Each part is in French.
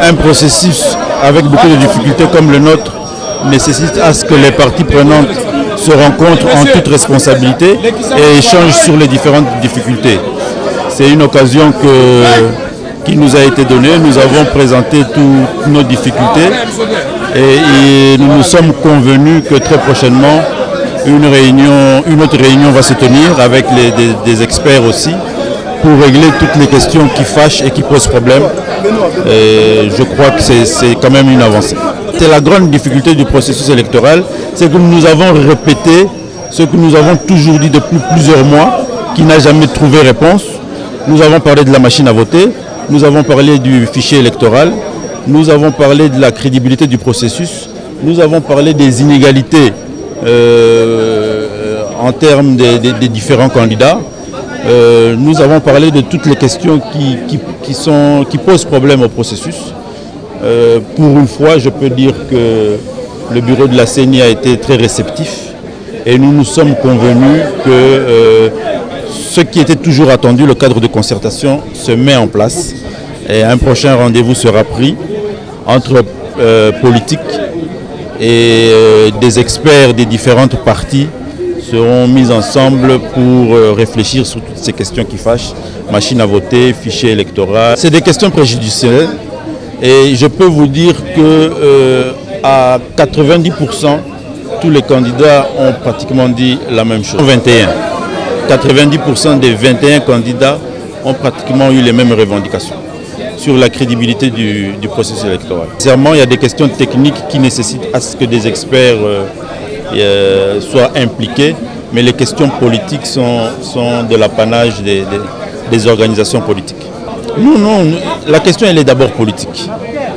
Un processus avec beaucoup de difficultés comme le nôtre nécessite à ce que les parties prenantes se rencontrent en toute responsabilité et échangent sur les différentes difficultés. C'est une occasion qui nous a été donnée. Nous avons présenté toutes nos difficultés et nous nous sommes convenus que très prochainement, une autre réunion va se tenir avec des experts aussi pour régler toutes les questions qui fâchent et qui posent problème. Et je crois que c'est quand même une avancée. C'est la grande difficulté du processus électoral, c'est que nous avons répété ce que nous avons toujours dit depuis plusieurs mois, qui n'a jamais trouvé réponse. Nous avons parlé de la machine à voter, nous avons parlé du fichier électoral, nous avons parlé de la crédibilité du processus, nous avons parlé des inégalités en termes des différents candidats. Nous avons parlé de toutes les questions qui posent problème au processus. Pour une fois, je peux dire que le bureau de la CENI a été très réceptif et nous nous sommes convenus que ce qui était toujours attendu, le cadre de concertation, se met en place et un prochain rendez-vous sera pris entre politiques et des experts des différentes parties seront mis ensemble pour réfléchir sur toutes ces questions qui fâchent, machine à voter, fichier électoral. C'est des questions préjudicielles et je peux vous dire que à 90%, tous les candidats ont pratiquement dit la même chose. 90% des 21 candidats ont pratiquement eu les mêmes revendications sur la crédibilité du processus électoral. Sincèrement, il y a des questions techniques qui nécessitent à ce que des experts soient impliqués, mais les questions politiques sont de l'apanage des organisations politiques. Non, la question elle est d'abord politique.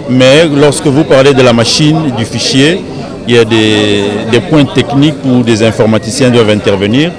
Mais lorsque vous parlez de la machine, du fichier, il y a des points techniques où des informaticiens doivent intervenir.